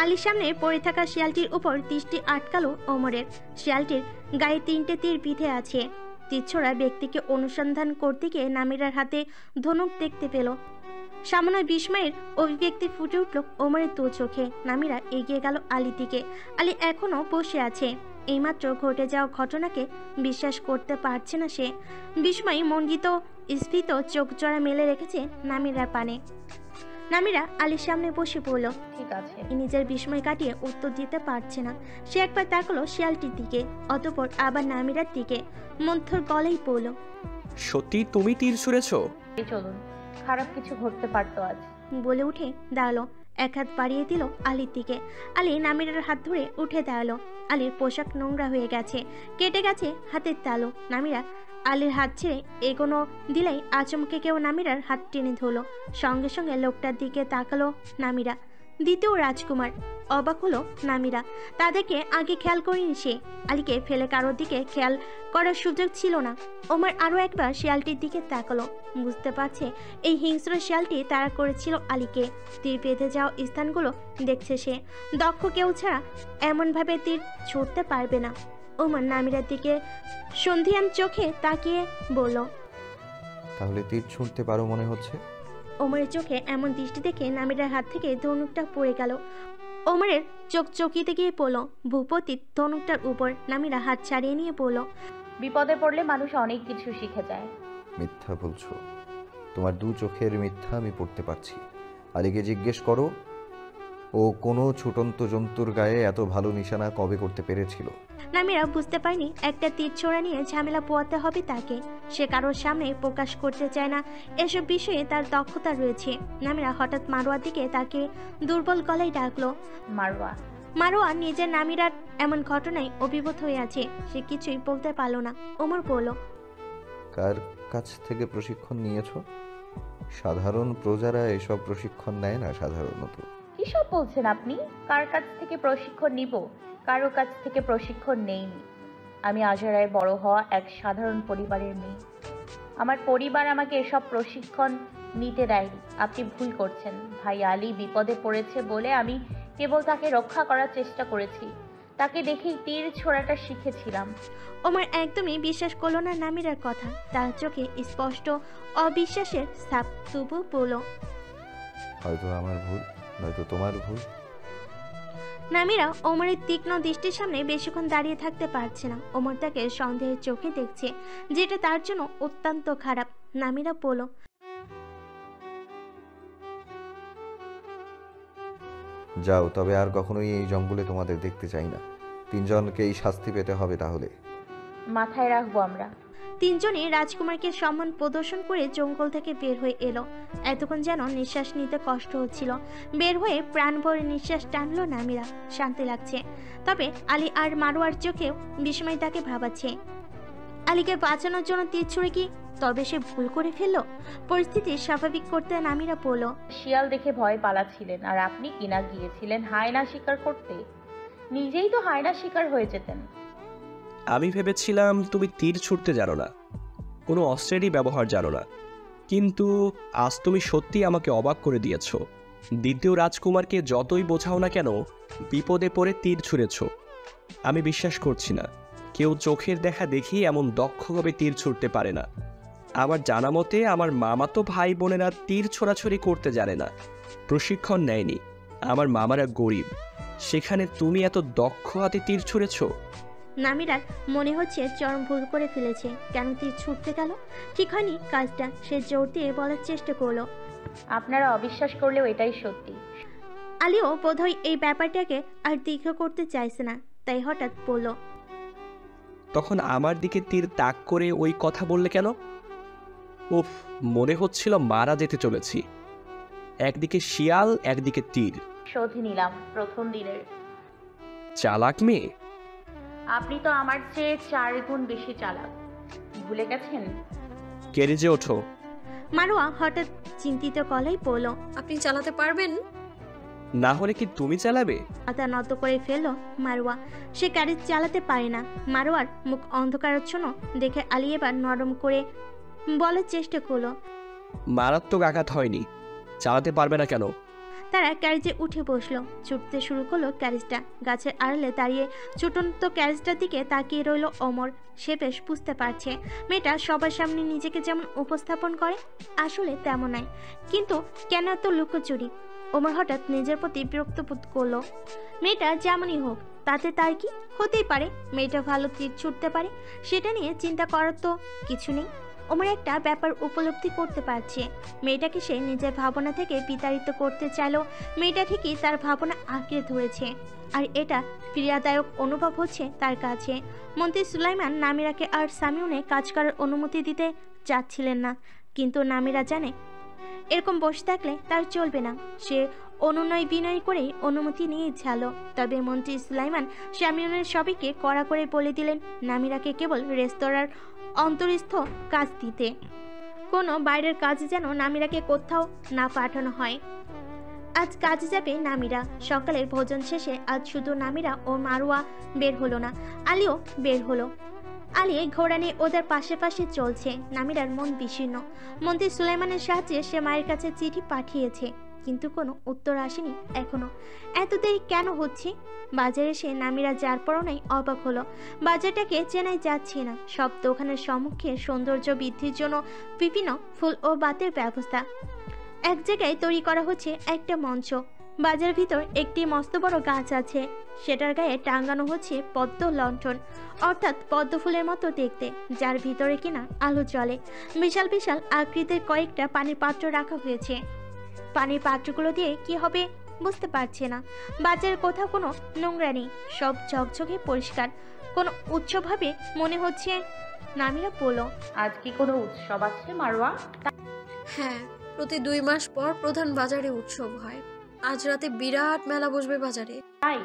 আলীর সামনে পড়ে থাকা শিয়ালটির উপর দৃষ্টি আটকালো ওমরের। শিয়ালটির গায়ে 3টে তীর বিঁধে আছে। তীরছোড়া ব্যক্তিকে অনুসন্ধান করতে গিয়ে নামিরার হাতে ধনুক দেখতে পেল। সামান্য বিস্ময়ের অভিব্যক্তি ফুটে উঠল ওমরের দু চোখে। নামিরা এগিয়ে গেল আলীর দিকে। আলী এখনো বসে আছে। এইমাত্র ঘটে যাওয়া ঘটনাকে বিশ্বাস করতে পারছে না সে। বিস্ময় মণ্ডিত স্ফীত চোখ জোড়া মেলে রেখেছে নামিরার পানে। নামিরা আলীর সামনে বসে পড়ল। ঠিক আছে। নিজের বিস্ময় কাটিয়ে উত্তর দিতে পারছে না। সে একবার তাকালো শিয়ালটির দিকে, অতঃপর আবার নামিরার দিকে। মন্থর গলেই পড়ল, সত্যি তুমি তীর ছুঁড়েছো? চলুন, খারাপ কিছু ঘটতে পারতো আজ। বলে উঠে দাঁড়ালো। এক হাত বাড়িয়ে দিল আলীর দিকে। আলী নামিরার হাত ধরে উঠে দাঁড়ালো। আলীর পোশাক নোংরা হয়ে গেছে, কেটে গেছে হাতের তালু। নামিরা আলীর হাত ছেড়ে এগোনো দিলেই আচমকে কেউ নামিরার হাত টেনে ধরলো। সঙ্গে সঙ্গে লোকটার দিকে তাকালো নামিরা। দ্বিতীয় রাজকুমার। অবাক হলো নামিরা। তাদেরকে আগে খেয়াল করেনি সে। আলীকে ফেলে কারোর দিকে খেয়াল করার সুযোগ ছিল না। ওমর আরও একবার শিয়ালটির দিকে তাকালো। বুঝতে পারছে এই হিংস্র শিয়ালটি তাড়া করেছিল আলীকে। তীর বেঁধে যাওয়া স্থানগুলো দেখছে সে। দক্ষ কেউ ছাড়া এমনভাবে তীর ছুটতে পারবে না। ওমর নামিরার দিকে সন্ধিয়ান চোখে তাকিয়ে বলল, তাহলে তীর ছুঁড়তে পারো মনে হচ্ছে? ওমরের চোখে এমন দৃষ্টি দেখে নামিরার হাত থেকে ধনুকটা পড়ে গেল। ওমরের চোখ চকিতে গিয়ে পড়ল ভূপতির ধনুকটার উপর। নামিরা হাত ছাড়িয়ে নিয়ে পড়ল, বিপদে পড়লে মানুষ অনেক কিছু শিখে যায়। মিথ্যা বলছো। তোমার দু চোখের মিথ্যা আমি পড়তে পারছি। আলীকে জিজ্ঞেস করো, ও কোনো ছুটন্ত জন্তুর গায়ে এত ভালো নিশানা কবে করতে পেরেছিল। নামিরা বুঝতে পারেনি একটা তীর ছোড়া নিয়ে ঝামেলা পোয়াতে হবে তাকে। সে কারোর সামনে প্রকাশ করতে চায় না এসব বিষয়ে তার দক্ষতা রয়েছে। নামিরা হঠাৎ মারোয়ার দিকে তাকে দুর্বল গলায় ডাকলো, মারওয়া। মারোয়া নিজের নামিরার এমন ঘটনায় অভিভূত হয়ে আছে। সে কিছুই বলতে পারল না। ওমর বলল, কার কাছ থেকে প্রশিক্ষণ নিয়েছো? সাধারণ প্রজারা এসব প্রশিক্ষণ নেয় না সাধারণত। কিসব বলছেন আপনি? কার কাছ থেকে প্রশিক্ষণ নিব? কারো কাছ থেকে প্রশিক্ষণ নেইনি। আমি আজরায় বড় হওয়া এক সাধারণ পরিবারের মেয়ে। আমার পরিবার আমাকে এসব প্রশিক্ষণ নিতে দেয়নি। আপনি ভুল করছেন। ভাই আলী বিপদে পড়েছে বলে আমি কেবল তাকে রক্ষা করার চেষ্টা করেছি। তাকে দেখেই তীর ছোড়াটা শিখেছিলাম। ওমর একদমই বিশ্বাস করলো না নামিরার কথা। তার চোখে স্পষ্ট অবিশ্বাসের ছাপ। তবু বলল, হয়তো আমার ভুল, নয়তো তোমার ভুল। নামিরা ওমরের তীক্ষ্ণ দৃষ্টির সামনে বেশিক্ষণ দাঁড়িয়ে থাকতে পারছে না। ওমর তাকে সন্দেহের চোখে দেখছে, যেটা তার জন্য অত্যন্ত খারাপ। নামিরা বলল, যাও, তবে আর কখনোই এই জঙ্গলে তোমাদের দেখতে চাই না। তিনজনকেই শাস্তি পেতে হবে তাহলে। মাথায় রাখবো আমরা। তিনজনই রাজকুমারকে সম্মান প্রদর্শন করে জঙ্গল থেকে বের হয়ে এলো। এতক্ষণ যেন নিঃশ্বাস নিতে কষ্ট হচ্ছিল। বের হয়ে প্রাণ ভরে নিঃশ্বাস টানলো নামিরা। শান্তি লাগছে। তবে আলী আর মারোয়ার চোখেও বিস্ময় তাকে ভাবাচ্ছে। আলীকে বাঁচানোর জন্য তীর ছুঁড়ে কি তবে সে ভুল করে ফেললো? পরিস্থিতি স্বাভাবিক করতে নামিরা বলল, শিয়াল দেখে ভয় পালাচ্ছিলেন আর আপনি কিনা গিয়েছিলেন হায়না শিকার করতে। নিজেই তো হায়না শিকার হয়ে যেতেন। আমি ভেবেছিলাম তুমি তীর ছুটতে জানো না, কোনো অস্ত্রেরই ব্যবহার জানো না, কিন্তু আজ তুমি সত্যি আমাকে অবাক করে দিয়েছ। দ্বিতীয় রাজকুমারকে যতই বোঝাও না কেন, বিপদে পড়ে তীর ছুঁড়েছ। আমি বিশ্বাস করছি না কেউ চোখের দেখা দেখেই এমন দক্ষভাবে তীর ছুঁড়তে পারে না। আমার জানা মতে আমার মামাতো ভাই বোনেরা তীর ছোড়াছড়ি করতে জানে না, প্রশিক্ষণ নেয়নি। আমার মামারা গরিব, সেখানে তুমি এত দক্ষ হাতে তীর ছুঁড়েছ। নামিরার মনে হচ্ছে চরম ভুল করে ফেলেছে। কেন তীর ছুটতে গেল? ঠিক হয়নি কাজটা। সে জোর দিয়ে বলার চেষ্টা করলো, আপনারা অবিশ্বাস করলেও এটাই সত্যি। আলীও বোধহয় এই ব্যাপারটাকে আর দীর্ঘ করতে চাইছে না, তাই হঠাৎ বলল, তখন আমার দিকে তীর তাক করে ওই কথা বললে কেন? উফ, মনে হচ্ছিল মারা যেতে চলেছি। একদিকে শিয়াল, একদিকে তীর। শোধ নিলাম প্রথম দিনের। চালাক মেয়ে। আপনি তো আমার চেয়ে 4 গুণ বেশি চালাক, ভুলে গেছেন? ক্যারেজে ওঠো। মারোয়া হঠাৎ চিন্তিত গলায় বলল, আপনি চালাতে পারবেন? না হলে কি তুমি চালাবে? মাথা নত করে ফেললো মারোয়া। সে ক্যারেজ চালাতে পারে না। মারোয়ার মুখ অন্ধকারাচ্ছন্ন দেখে আলী এবার নরম করে বলার চেষ্টা করলো, মারাত্মক আঘাত হয়নি, চালাতে পারবে না কেন? তারা ক্যারেজে উঠে বসলো। ছুটতে শুরু করলো ক্যারেজটা। গাছের আড়ালে দাঁড়িয়ে ছুটন্ত ক্যারেজটার দিকে তাকিয়ে রইল অমর। সে বেশ বুঝতে পারছে মেয়েটা সবার সামনে নিজেকে যেমন উপস্থাপন করে আসলে তেমন নয়, কিন্তু কেন এত লুকোচুরি? ওমর হঠাৎ নিজের প্রতি বিরক্ত বোধ করলো। মেয়েটা যেমনই হোক তাতে তার কি? হতেই পারে মেয়েটা ভালো তীর ছুটতে পারে, সেটা নিয়ে চিন্তা করার তো কিছু নেই। ওমর একটা ব্যাপার উপলব্ধি করতে পারছে, মেয়েটাকে সে নিজের ভাবনা থেকে বিতাড়িত করতে চাইলেও মেয়েটা ঠিকই তার ভাবনা আঁকড়ে ধরেছে, আর এটা পীড়াদায়ক অনুভব হচ্ছে তার কাছে। মন্ত্রী সুলাইমান নামিরাকে আর সামিউনে কাজ করার অনুমতি দিতে চাচ্ছিলেন না, কিন্তু নামিরা জানে এরকম বসে থাকলে তার চলবে না। সে অনুনয় বিনয় করে অনুমতি নিয়ে ছাড়লো। তবে মন্ত্রী সুলাইমান সামিউনের সবাইকে কড়া করে বলে দিলেন নামিরাকে কেবল রেস্তোরাঁর অন্তরস্থ কাজ দিতে, কোনো বাইরের কাজ যেন নামিরাকে কোথাও না পাঠানো হয়। আজ কাজে যাবে নামিরা। সকালের ভোজন শেষে আজ শুধু নামিরা ও মারোয়া বের হলো না, আলীও বের হলো। আলী ঘোড়া নিয়ে ওদের পাশে পাশে চলছে। নামিরার মন বিষণ্ণ। মন্ত্রী সুলাইমানের সাহায্যে সে মায়ের কাছে চিঠি পাঠিয়েছে, কিন্তু কোনো উত্তর আসেনি এখনো। এত দেরি কেন হচ্ছে? বাজারে এসে নামিরা যার পরনাই অবাক হলো। বাজারটাকে চেনাই যাচ্ছে না। সব দোকানের সম্মুখে সৌন্দর্য বৃদ্ধির জন্য বিভিন্ন ফুল ও বাতের ব্যবস্থা। এক জায়গায় তৈরি করা হচ্ছে একটা মঞ্চ। বাজার ভিতর একটি মস্ত বড় গাছ আছে, সেটার গায়ে টাঙ্গানো হচ্ছে পদ্ম লণ্ঠন, অর্থাৎ পদ্ম ফুলের মতো দেখতে, যার ভিতরে কিনা আলো জ্বলে। বিশাল বিশাল আকৃতির কয়েকটা পানির পাত্র রাখা হয়েছে। পানির পাত্রগুলো দিয়ে কি হবে বুঝতে পারছে না। বাজারের কোথাও কোনো নোংরা নেই, সব ঝকঝকে পরিষ্কার। কোনো উৎসবভাবে মনে হচ্ছে। নামিরা বলল, আজ কি কোনো উৎসব আছে মারোয়া? হ্যাঁ, প্রতি 2 মাস পর প্রধান বাজারে উৎসব হয়। আজ রাতে বিরাট মেলা বসবে বাজারে। তাই?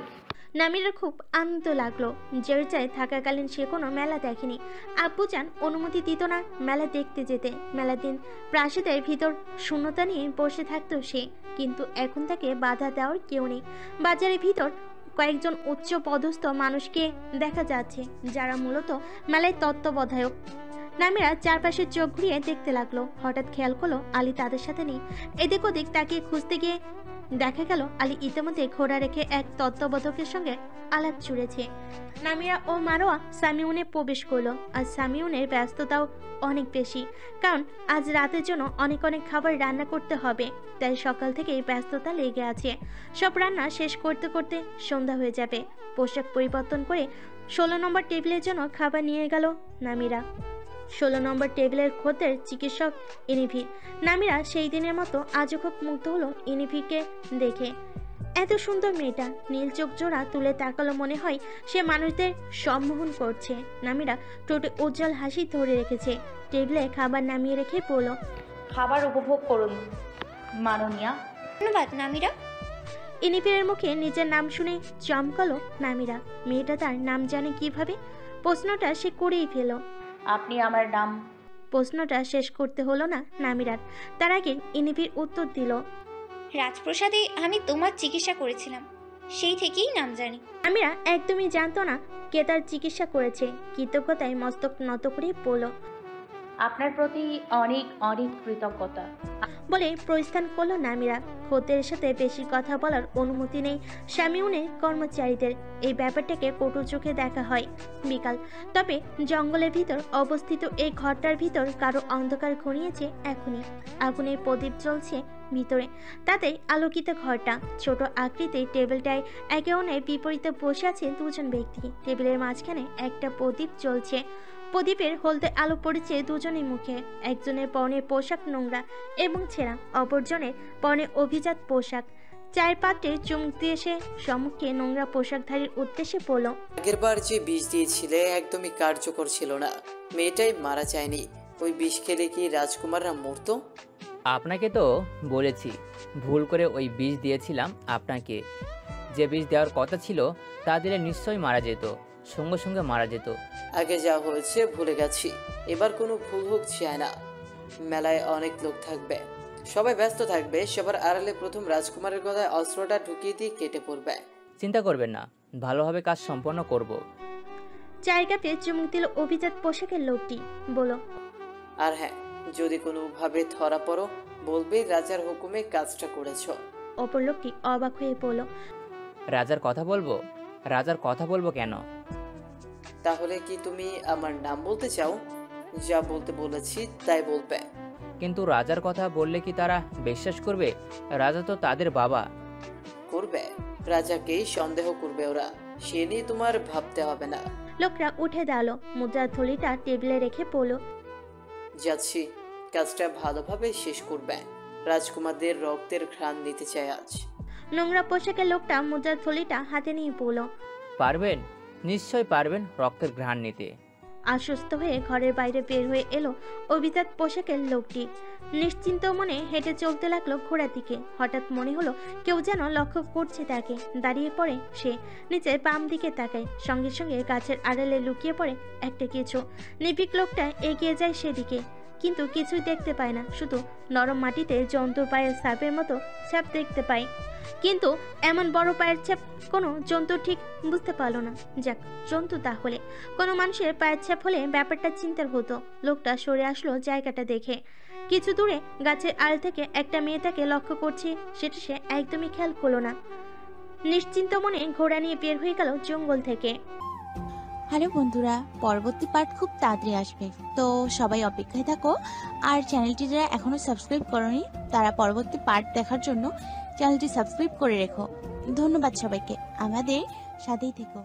নামিরার খুব আনন্দ লাগলো। জেরজায় থাকাকালীন সে কোনো মেলা দেখেনি। আব্বুজান অনুমতি দিত না মেলা দেখতে যেতে। মেলার দিন প্রাসাদের ভিতর শূন্যতা নিয়ে বসে থাকতো সে, কিন্তু এখন তাকে বাধা দেওয়ার কেউ নেই। বাজারের ভিতর কয়েকজন উচ্চ পদস্থ মানুষকে দেখা যাচ্ছে, যারা মূলত মেলায় তত্ত্বাবধায়ক। নামিরা চারপাশে চোখ ঘুরিয়ে দেখতে লাগলো। হঠাৎ খেয়াল করলো আলী তাদের সাথে নেই। এদিক ওদিক তাকিয়ে খুঁজতে গিয়ে দেখা গেল আলী ইতিমধ্যে ঘোড়া রেখে এক তত্ত্বাবধায়কের সঙ্গে আলাপ জুড়েছে। নামিরা ও মারোয়া সামিউনে প্রবেশ করলো। আর সামিউনের ব্যস্ততাও অনেক বেশি, কারণ আজ রাতের জন্য অনেক অনেক খাবার রান্না করতে হবে, তাই সকাল থেকেই ব্যস্ততা লেগে আছে। সব রান্না শেষ করতে করতে সন্ধ্যা হয়ে যাবে। পোশাক পরিবর্তন করে 16 নম্বর টেবিলের জন্য খাবার নিয়ে গেল নামিরা। 16 নম্বর টেবিলের খদ্দের চিকিৎসক ইনিভি। নামিরা সেই দিনের মতো আজও খুব মুগ্ধ হলো ইনিভিকে দেখে। এত সুন্দর মেয়েটা। নীল চোখ জোড়া তুলে তাকালো, মনে হয় সে মানুষদের সম্মোহন করছে। নামিরা ঠোঁটে উজ্জ্বল হাসি ধরে রেখেছে। টেবিলে খাবার নামিয়ে রেখে বলল, খাবার উপভোগ করুন মাননীয়া। ধন্যবাদ নামিরা। ইনিফিরের মুখে নিজের নাম শুনে চমকালো নামিরা। মেয়েটা তার নাম জানে কিভাবে? প্রশ্নটা সে করেই ফেল। আপনি আমার নাম। প্রশ্নটা শেষ করতে হলো না নামিরার, তার আগে ইনিফির উত্তর দিল, রাজপ্রসাদে আমি তোমার চিকিৎসা করেছিলাম, সেই থেকেই নাম জানি। নামিরা একদমই জানতো না কে তার চিকিৎসা করেছে। কৃতজ্ঞতায় মস্তক নত করে বলল, আপনার প্রতি অনেক অনেক কৃতজ্ঞতা। বলে প্রস্থান করলো নামিরা। খদ্দের সাথে বেশি কথা বলার অনুমতি নেই শামিউনের কর্মচারীদের। এই ব্যাপারটাকে কটু চোখে দেখা হয়। বিকাল, তবে জঙ্গলের ভিতর অবস্থিত এই ঘরটার ভিতর কারো অন্ধকার ঘনিয়েছে এখনই। আগুনের প্রদীপ জ্বলছে ভিতরে, তাতেই আলোকিত ঘরটা। ছোট আকৃতির টেবিলটায় একে অন্যের বিপরীতে বসে আছে দুজন ব্যক্তি। টেবিলের মাঝখানে একটা প্রদীপ জ্বলছে। প্রদীপের হলদে আলো পড়েছে দুজনের মুখে। একজনের পরনের পোশাক নোংরা এবং ছেঁড়া, অপরজনের পরনে অভিজাত পোশাক। চায়ের পাত্রে চুমুক দিয়ে সে সম্মুখে নোংরা পোশাকধারীর উদ্দেশ্যে বলল, আগেরবার যে বিষ দিয়েছিলে একদমই কার্যকর ছিল না, মেয়েটাই মারা যায়নি। ওই বিষ খেলে কি রাজকুমাররা মরতো? আপনাকে তো বলেছি, ভুল করে ওই বিষ দিয়েছিলাম আপনাকে। যে বিষ দেওয়ার কথা ছিল তা দিলে নিশ্চয়ই মারা যেত, সঙ্গে সঙ্গে মারা যেত। আগে যা হয়েছে ভুলে গেছি, এবার কোনো ভুল হোক চায় না। মেলায় অনেক লোক থাকবে, সবাই ব্যস্ত থাকবে। সবার আড়ালে প্রথম রাজকুমারের গলায় অস্ত্রটা ঢুকিয়ে দিয়ে কেটে পড়বে। চিন্তা করবেন না, ভালোভাবে কাজ সম্পন্ন করব। চায়ের কাপে চুমুক দিল অভিজাত পোশাকের লোকটি। বলল, আর হ্যাঁ, যদি কোনোভাবে ধরা পড়ো বলবে রাজার হুকুমে কাজটা করেছ। অপর লোকটি অবাক হয়ে বলল, রাজার কথা বলবো? রাজার কথা বলবো কেন? তাহলে কি তুমি আমার নাম বলতে চাও? যা বলতে বলেছি তাই বলবে। কিন্তু রাজার কথা বললে কি তারা বিশ্বাস করবে? রাজা তো তাদের বাবা। করবে, রাজাকেই সন্দেহ করবে ওরা, সে নিয়ে তোমার ভাবতে হবে না। লোকটা উঠে দাঁড়ালো, মুদ্রার থলিটা টেবিলে রেখে বলল, যাচ্ছি, কাজটা ভালোভাবে শেষ করবে। রাজকুমারদের রক্তের ঘ্রাণ নিতে চাই আজ। নোংরা পোশাকের লোকটা মুদ্রার থলিটা হাতে নিয়ে বলল, পারবেন? নিশ্চয় পারবেন রক্তের ঘ্রাণ নিতে। আশ্বস্ত হয়ে ঘরের বাইরে বের হয়ে এলো অভিজাত পোশাকের লোকটি। নিশ্চিন্ত মনে হেঁটে চলতে লাগলো ঘোড়ার দিকে। হঠাৎ মনে হলো কেউ যেন লক্ষ্য করছে তাকে। দাঁড়িয়ে পড়ে সে, নিচে বাম দিকে তাকায়। সঙ্গে সঙ্গে গাছের আড়ালে লুকিয়ে পড়ে একটা কিছু। নির্ভীক লোকটা এগিয়ে যায় সেদিকে, কিন্তু কিছুই দেখতে পায় না। শুধু নরম মাটিতে জন্তুর পায়ের ছাপের মতো ছাপ দেখতে পায়, কিন্তু এমন বড় পায়ের ছাপ কোনো জন্তু ঠিক বুঝতে পারলো না। যাক, জন্তু তাহলে কোনো মানুষের পায়ের ছাপ হলে ব্যাপারটা চিন্তার হতো। লোকটা সরে আসলো জায়গাটা দেখে। কিছু দূরে গাছের আড় থেকে একটা মেয়ে তাকে লক্ষ্য করছে, সেটা সে একদমই খেয়াল করলো না। নিশ্চিন্ত মনে ঘোড়া নিয়ে বের হয়ে গেল জঙ্গল থেকে। হ্যালো বন্ধুরা, পরবর্তী পার্ট খুব তাড়াতাড়ি আসবে, তো সবাই অপেক্ষায় থাকো। আর চ্যানেলটি যারা এখনো সাবস্ক্রাইব করোনি তারা পরবর্তী পার্ট দেখার জন্য চ্যানেলটি সাবস্ক্রাইব করে রেখো। ধন্যবাদ সবাইকে, আমাদের সাথেই থেকো।